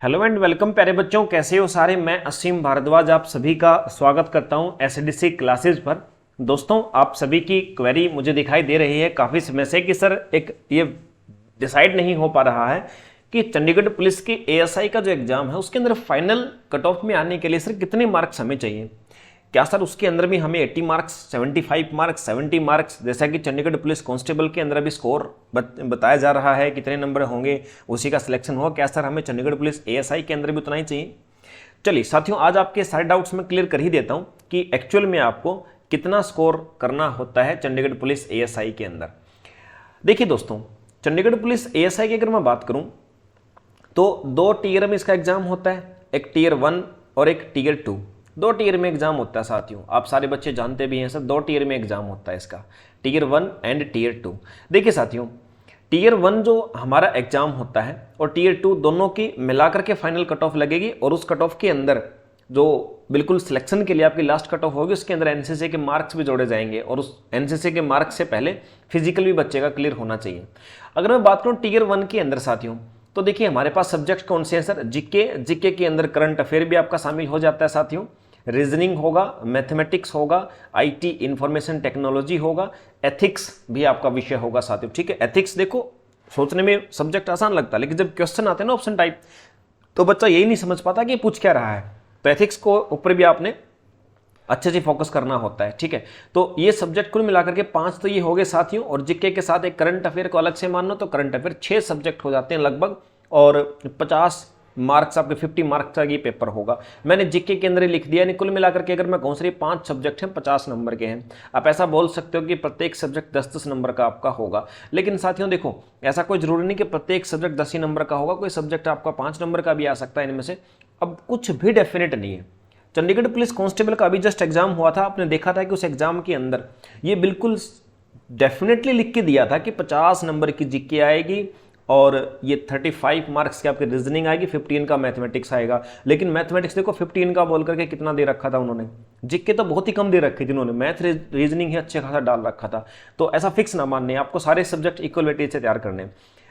Hello and welcome प्यारे बच्चों, कैसे हो सारे। मैं असीम भारद्वाज आप सभी का स्वागत करता हूं एसडीसी क्लासेस पर। दोस्तों, आप सभी की क्वेरी मुझे दिखाई दे रही है काफ़ी समय से कि सर एक ये डिसाइड नहीं हो पा रहा है कि चंडीगढ़ पुलिस की एएसआई का जो एग्ज़ाम है उसके अंदर फाइनल कट ऑफ में आने के लिए सर कितने मार्क्स हमें चाहिए। क्या सर उसके अंदर भी हमें 80 मार्क्स, 75 मार्क्स, 70 मार्क्स, जैसा कि चंडीगढ़ पुलिस कांस्टेबल के अंदर अभी स्कोर बताया जा रहा है कितने नंबर होंगे उसी का सिलेक्शन होगा, क्या सर हमें चंडीगढ़ पुलिस एएसआई के अंदर भी उतना ही चाहिए। चलिए साथियों, आज आपके सारे डाउट्स मैं क्लियर कर ही देता हूं कि एक्चुअल में आपको कितना स्कोर करना होता है चंडीगढ़ पुलिस एएसआई के अंदर। देखिए दोस्तों, चंडीगढ़ पुलिस एएसआई की अगर मैं बात करूं तो दो टीयर में इसका एग्जाम होता है, एक टीयर 1 और एक टीयर 2। दो टीयर में एग्जाम होता है साथियों, आप सारे बच्चे जानते भी हैं सर, दो टीयर में एग्जाम होता है इसका, टीयर 1 एंड टीयर 2। देखिए साथियों, टीयर 1 जो हमारा एग्जाम होता है और टीयर 2 दोनों की मिलाकर के फाइनल कट ऑफ लगेगी और उस कट ऑफ के अंदर जो बिल्कुल सिलेक्शन के लिए आपकी लास्ट कट ऑफ होगी उसके अंदर एनसीसी के मार्क्स भी जोड़े जाएंगे और उस एनसीसी के मार्क्स से पहले फिजिकल भी बच्चे का क्लियर होना चाहिए। अगर मैं बात करूं टीयर 1 के अंदर साथियों, तो देखिए हमारे पास सब्जेक्ट कौन से हैं सर। जीके के अंदर करंट अफेयर भी आपका शामिल हो जाता है साथियों, रीजनिंग होगा, मैथमेटिक्स होगा, आईटी इंफॉर्मेशन टेक्नोलॉजी होगा, एथिक्स भी आपका विषय होगा साथियों। ठीक है, एथिक्स देखो सोचने में सब्जेक्ट आसान लगता है, लेकिन जब क्वेश्चन आते हैं ना ऑप्शन टाइप, तो बच्चा यही नहीं समझ पाता कि पूछ क्या रहा है। तो एथिक्स को ऊपर भी आपने अच्छे से फोकस करना होता है। ठीक है, तो ये सब्जेक्ट कुल मिलाकर के 5 तो ये हो गए साथियों, और जीके के साथ एक करंट अफेयर को अलग से मानो तो करंट अफेयर 6 सब्जेक्ट हो जाते हैं लगभग, और 50 मार्क्स आपके 50 मार्क्स का ये पेपर होगा। मैंने जीके के अंदर ही लिख दिया, कुल मिलाकर के अगर मैं कहूँ सर 5 सब्जेक्ट हैं 50 नंबर के हैं। आप ऐसा बोल सकते हो कि प्रत्येक सब्जेक्ट 10-10 नंबर का आपका होगा, लेकिन साथियों देखो ऐसा कोई जरूरी नहीं कि प्रत्येक सब्जेक्ट 10 ही नंबर का होगा, कोई सब्जेक्ट आपका 5 नंबर का भी आ सकता है इनमें से। अब कुछ भी डेफिनेट नहीं है। चंडीगढ़ पुलिस कांस्टेबल का अभी जस्ट एग्जाम हुआ था, आपने देखा था कि उस एग्जाम के अंदर ये बिल्कुल डेफिनेटली लिख के दिया था कि 50 नंबर की जीके आएगी और ये 35 मार्क्स की आपकी रीजनिंग आएगी, 15 का मैथमेटिक्स आएगा। लेकिन मैथमेटिक्स देखो 15 का बोल करके कितना दे रखा था उन्होंने, जीके तो बहुत ही कम दे रखी थी उन्होंने, मैथ रीजनिंग ही अच्छे खासा डाल रखा था। तो ऐसा फिक्स ना मानने, आपको सारे सब्जेक्ट इक्वल वेटेज से तैयार करने।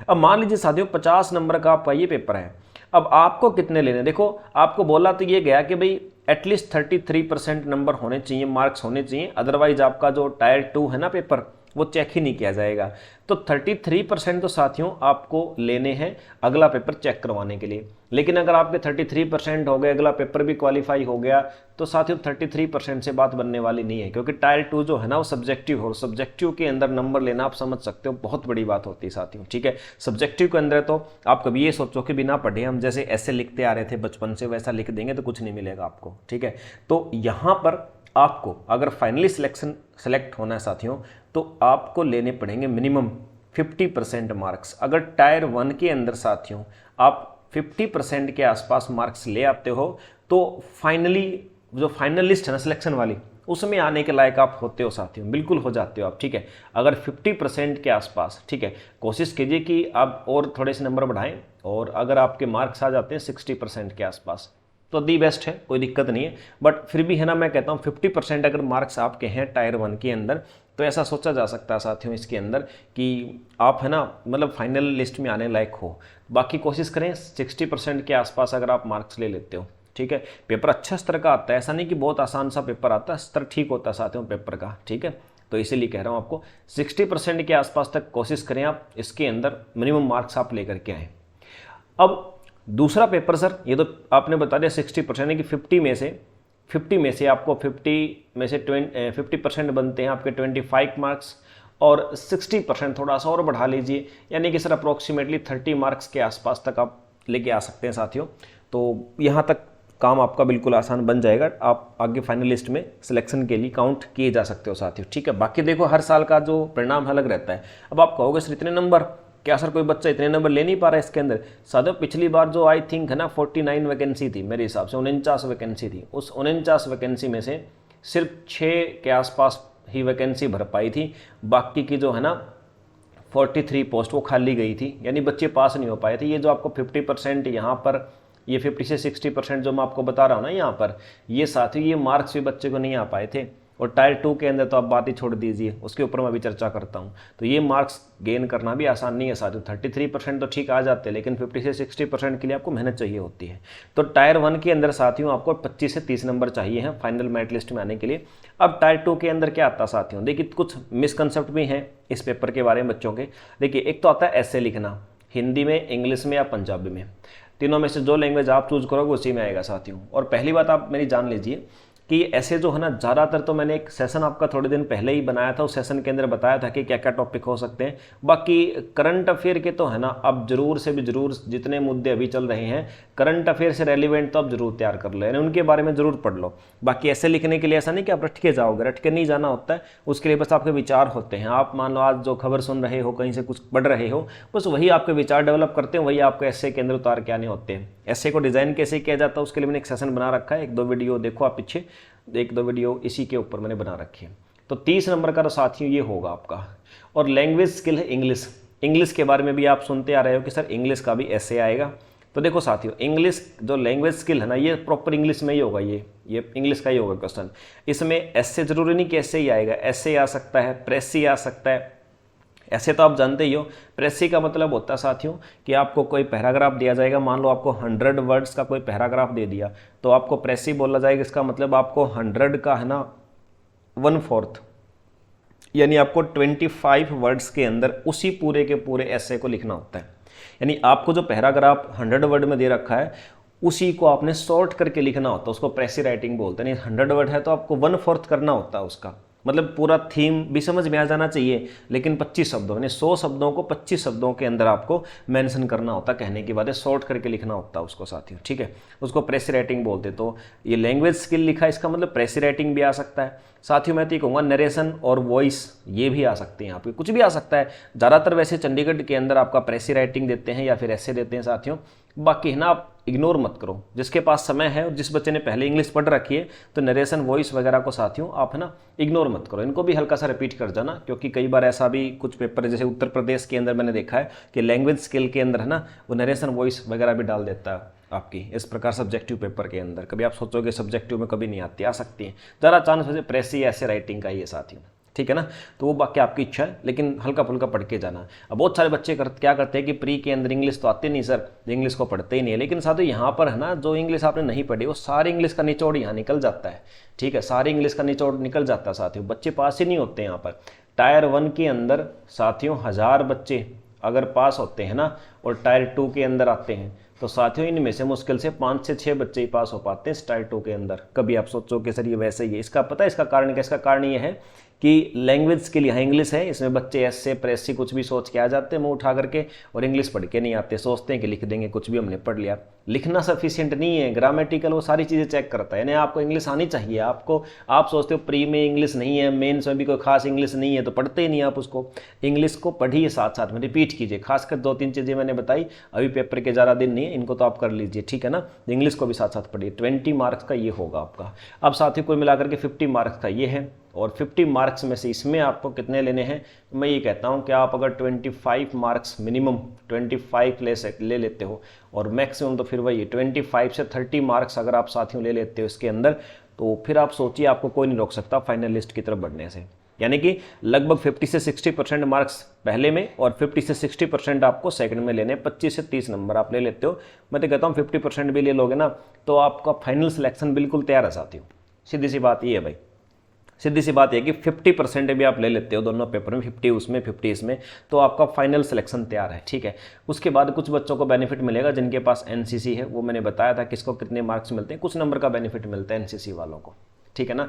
अब मान लीजिए साथियों 50 नंबर का आपका ये पेपर है, अब आपको कितने लेने, देखो आपको बोला तो ये गया कि भाई एटलीस्ट 33% नंबर होने चाहिए, मार्क्स होने चाहिए, अदरवाइज आपका जो टायर 2 है ना पेपर वो चेक ही नहीं किया जाएगा। तो 33% तो साथियों आपको लेने हैं अगला पेपर चेक करवाने के लिए। लेकिन अगर आपके 33% हो गए, अगला पेपर भी क्वालिफाई हो गया, तो साथियों 33% से बात बनने वाली नहीं है, क्योंकि टायर 2 जो है ना वो सब्जेक्टिव हो, सब्जेक्टिव के अंदर नंबर लेना आप समझ सकते हो बहुत बड़ी बात होती है साथियों। ठीक है, सब्जेक्टिव के अंदर तो आप कभी ये सोचो कि बिना पढ़े हम जैसे ऐसे लिखते आ रहे थे बचपन से वैसा लिख देंगे तो कुछ नहीं मिलेगा आपको। ठीक है, तो यहाँ पर आपको अगर फाइनली सेलेक्ट होना है साथियों, तो आपको लेने पड़ेंगे मिनिमम 50% मार्क्स। अगर टायर 1 के अंदर साथियों आप 50% के आसपास मार्क्स ले आते हो तो फाइनली जो फाइनल लिस्ट है ना सिलेक्शन वाली, उसमें आने के लायक आप होते हो साथियों, बिल्कुल हो जाते हो आप। ठीक है, अगर 50% के आसपास, ठीक है, कोशिश कीजिए कि आप और थोड़े से नंबर बढ़ाएं, और अगर आपके मार्क्स आ जाते हैं 60% के आसपास तो दी बेस्ट है, कोई दिक्कत नहीं है। बट फिर भी है ना, मैं कहता हूँ 50% अगर मार्क्स आपके हैं टायर 1 के अंदर, तो ऐसा सोचा जा सकता है साथियों इसके अंदर कि आप है ना मतलब फाइनल लिस्ट में आने लायक हो। बाकी कोशिश करें 60% के आसपास अगर आप मार्क्स ले लेते हो। ठीक है, पेपर अच्छा स्तर का आता है, ऐसा नहीं कि बहुत आसान सा पेपर आता है, स्तर ठीक होता है साथियों पेपर का। ठीक है, तो इसीलिए कह रहा हूँ आपको 60% के आसपास तक कोशिश करें आप, इसके अंदर मिनिमम मार्क्स आप लेकर के आएँ। अब दूसरा पेपर सर, ये तो आपने बता दिया 60% है कि 50 में से आपको 50% बनते हैं आपके 25 मार्क्स, और 60% थोड़ा सा और बढ़ा लीजिए, यानी कि सर अप्रोक्सीमेटली 30 मार्क्स के आसपास तक आप लेके आ सकते हैं साथियों। तो यहाँ तक काम आपका बिल्कुल आसान बन जाएगा, आप आगे फाइनल लिस्ट में सिलेक्शन के लिए काउंट किए जा सकते हो साथियों। ठीक है, बाकी देखो हर साल का जो परिणाम अलग रहता है। अब आप कहोगे सर इतने नंबर, क्या सर कोई बच्चा इतने नंबर ले नहीं पा रहा है इसके अंदर। साथियों पिछली बार जो आई थिंक है ना 49 वैकेंसी थी, मेरे हिसाब से 49 वैकेंसी थी, उस 49 वैकेंसी में से सिर्फ 6 के आसपास ही वैकेंसी भर पाई थी, बाकी की जो है ना 43 पोस्ट वो खाली गई थी, यानी बच्चे पास नहीं हो पाए थे। ये जो आपको 50% यहाँ पर, ये 50 से 60% जो मैं आपको बता रहा हूँ ना यहाँ पर, ये साथियों ये मार्क्स भी बच्चे को नहीं आ पाए थे। और टायर 2 के अंदर तो आप बात ही छोड़ दीजिए, उसके ऊपर मैं अभी चर्चा करता हूँ। तो ये मार्क्स गेन करना भी आसान नहीं है साथियों। 33% तो ठीक आ जाते हैं, लेकिन 50 से 60% के लिए आपको मेहनत चाहिए होती है। तो टायर 1 के अंदर साथियों आपको 25 से 30 नंबर चाहिए हैं फाइनल मेरिट लिस्ट में आने के लिए। अब टायर 2 के अंदर क्या आता है साथियों, देखिए कुछ मिसकंसेप्ट भी हैं इस पेपर के बारे में बच्चों के। देखिए एक तो आता है ऐसे लिखना, हिंदी में, इंग्लिश में या पंजाबी में, तीनों में से जो लैंग्वेज आप चूज करोगे उसी में आएगा साथियों। और पहली बात आप मेरी जान लीजिए कि ऐसे जो है ना, ज़्यादातर तो मैंने एक सेशन आपका थोड़े दिन पहले ही बनाया था, उस सेशन के अंदर बताया था कि क्या क्या टॉपिक हो सकते हैं। बाकी करंट अफेयर के तो है ना, अब जरूर से भी जरूर जितने मुद्दे अभी चल रहे हैं करंट अफेयर से रेलिवेंट तो आप जरूर तैयार कर लो, यानी उनके बारे में जरूर पढ़ लो। बाकी ऐसे लिखने के लिए ऐसा नहीं कि आप रट के जाओगे, रट के नहीं जाना होता है, उसके लिए बस आपके विचार होते हैं। आप मान लो आज जो खबर सुन रहे हो, कहीं से कुछ पढ़ रहे हो, बस वही आपके विचार डेवलप करते हैं, वही आपको ऐसे के अंदर उतार के आने होते हैं। ऐसे को डिज़ाइन कैसे किया जाता है उसके लिए मैंने एक सेशन बना रखा है, 1-2 वीडियो देखो आप पीछे, 1-2 वीडियो इसी के ऊपर मैंने बना रखी है। तो 30 नंबर का तो साथियों ये होगा आपका। और लैंग्वेज स्किल है इंग्लिश। इंग्लिश के बारे में भी आप सुनते आ रहे हो कि सर इंग्लिश का भी ऐसे आएगा। तो देखो साथियों, इंग्लिश जो लैंग्वेज स्किल है ना, ये प्रॉपर इंग्लिश में ही होगा, ये इंग्लिश का ही होगा क्वेश्चन। इसमें ऐसे जरूरी नहीं कि ऐसे ही आएगा, ऐसे आ सकता है, प्रेसी आ सकता है। ऐसे तो आप जानते ही हो, प्रेसी का मतलब होता है साथियों कि आपको कोई पैराग्राफ दिया जाएगा, मान लो आपको 100 वर्ड्स का कोई पैराग्राफ दे दिया तो आपको प्रेसी बोला जाएगा। इसका मतलब आपको 100 का है ना 1/4, यानी आपको 25 वर्ड्स के अंदर उसी पूरे के पूरे ऐसे को लिखना होता है। यानी आपको जो पैराग्राफ 100 वर्ड में दे रखा है उसी को आपने शॉर्ट करके लिखना होता है, उसको प्रेसी राइटिंग बोलते हैं। 100 वर्ड है तो आपको 1/4 करना होता है उसका, मतलब पूरा थीम भी समझ में आ जाना चाहिए, लेकिन 25 शब्दों यानी 100 शब्दों को 25 शब्दों के अंदर आपको मेंशन करना होता है, कहने की बात है, शॉर्ट करके लिखना होता है उसको साथियों, ठीक है। उसको प्रेसी राइटिंग बोलते। तो ये लैंग्वेज स्किल लिखा, इसका मतलब प्रेसी राइटिंग भी आ सकता है साथियों। मैं तो ये कहूँगा नरेशन और वॉइस ये भी आ सकते हैं, यहाँ पे कुछ भी आ सकता है। ज़्यादातर वैसे चंडीगढ़ के अंदर आपका प्रेसी राइटिंग देते हैं या फिर ऐसे देते हैं साथियों। बाकी है ना, आप इग्नोर मत करो, जिसके पास समय है और जिस बच्चे ने पहले इंग्लिश पढ़ रखी है तो नरेशन वॉइस वगैरह को साथियों आप है ना इग्नोर मत करो, इनको भी हल्का सा रिपीट कर जाना। क्योंकि कई बार ऐसा भी कुछ पेपर जैसे उत्तर प्रदेश के अंदर मैंने देखा है कि लैंग्वेज स्किल के अंदर है ना वो नरेशन वॉइस वगैरह भी डाल देता है आपकी इस प्रकार सब्जेक्टिव पेपर के अंदर। कभी आप सोचोगे सब्जेक्टिव में कभी नहीं आती, आ सकती है, ज़रा चांस वैसे प्रेसी ऐसे राइटिंग का ही है साथियों, ठीक है ना। तो वो बाकी आपकी इच्छा है, लेकिन हल्का फुल्का पढ़ के जाना। अब बहुत सारे बच्चे क्या करते हैं कि प्री के अंदर इंग्लिश तो आती नहीं सर, इंग्लिश को पढ़ते ही नहीं है। लेकिन साथियों यहाँ पर है ना जो इंग्लिश आपने नहीं पढ़ी वो सारी इंग्लिश का निचोड़ यहाँ निकल जाता है, ठीक है, सारी इंग्लिश का निचोड़ निकल जाता है साथियों। बच्चे पास ही नहीं होते यहाँ पर। टायर 1 के अंदर साथियों 1000 बच्चे अगर पास होते हैं ना और टायर 2 के अंदर आते हैं तो साथियों इनमें से मुश्किल से 5 से 6 बच्चे ही पास हो पाते हैं टायर 2 के अंदर। कभी आप सोचो कि सर ये वैसे ही है, इसका पता है इसका कारण क्या? इसका कारण ये है कि लैंग्वेज के लिए इंग्लिश है, इसमें बच्चे ऐसे प्रेसी कुछ भी सोच के आ जाते हैं मुंह उठा करके और इंग्लिश पढ़ के नहीं आते, सोचते हैं कि लिख देंगे, कुछ भी हमने पढ़ लिया। लिखना सफिशिएंट नहीं है, ग्रामेटिकल वो सारी चीज़ें चेक करता है, यानी आपको इंग्लिश आनी चाहिए। आप सोचते हो प्री में इंग्लिश नहीं है, मेंस में भी कोई खास इंग्लिश नहीं है तो पढ़ते ही नहीं आप उसको। इंग्लिश को पढ़िए, साथ साथ में रिपीट कीजिए, खासकर 2-3 चीज़ें मैंने बताई, अभी पेपर के ज़्यादा दिन नहीं है, इनको तो आप कर लीजिए, ठीक है ना। इंग्लिश को भी साथ साथ पढ़िए। 20 मार्क्स का ये होगा आपका। अब साथियों कुल मिलाकर के 50 मार्क्स का ये है और 50 मार्क्स में से इसमें आपको कितने लेने हैं? मैं ये कहता हूँ कि आप अगर 25 मार्क्स मिनिमम 25 ले लेते हो और मैक्सिमम तो फिर वही 25 से 30 मार्क्स अगर आप साथियों ले लेते हो इसके अंदर, तो फिर आप सोचिए आपको कोई नहीं रोक सकता फाइनल लिस्ट की तरफ बढ़ने से। यानी कि लगभग 50 से 60% मार्क्स पहले में और 50 से 60% आपको सेकंड में लेने, 25 से 30 नंबर आप ले लेते हो। मैं तो कहता हूँ 50% भी ले लोगे ना तो आपका फाइनल सिलेक्शन बिल्कुल तैयार है साथियों। सीधी सी बात ये है भाई, सीधी सी बात यह कि 50% भी आप ले लेते हो दोनों पेपर में, 50 उसमें 50 इसमें, तो आपका फाइनल सिलेक्शन तैयार है, ठीक है। उसके बाद कुछ बच्चों को बेनिफिट मिलेगा जिनके पास एनसीसी है, वो मैंने बताया था किसको कितने मार्क्स मिलते हैं, कुछ नंबर का बेनिफिट मिलता है एनसीसी वालों को, ठीक है ना।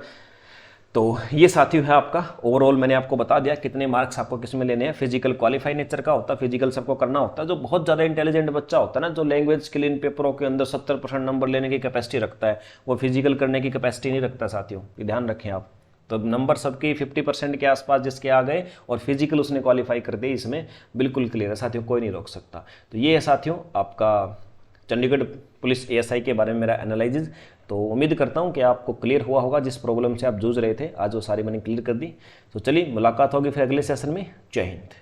तो ये साथियों है आपका ओवरऑल, मैंने आपको बता दिया कितने मार्क्स आपको किस में लेने हैं। फिजिकल क्वालिफाई नेचर का होता है, फिजिकल सबको करना होता है। जो बहुत ज़्यादा इंटेलिजेंट बच्चा होता है ना, जो लैंग्वेज के लिए इन पेपरों के अंदर 70% नंबर लेने की कैपेसिटी रखता है, वो फिजिकल करने की कैपेसिटी नहीं रखता साथियों, ये ध्यान रखें आप। तो नंबर सबके 50% के आसपास जिसके आ गए और फिजिकल उसने क्वालिफाई कर दी, इसमें बिल्कुल क्लियर है साथियों, कोई नहीं रोक सकता। तो ये है साथियों आपका चंडीगढ़ पुलिस एएसआई के बारे में मेरा एनालिसिस। तो उम्मीद करता हूँ कि आपको क्लियर हुआ होगा, जिस प्रॉब्लम से आप जूझ रहे थे आज वो सारी मैंने क्लियर कर दी। तो चलिए मुलाकात होगी फिर अगले सेशन में। जय हिंद।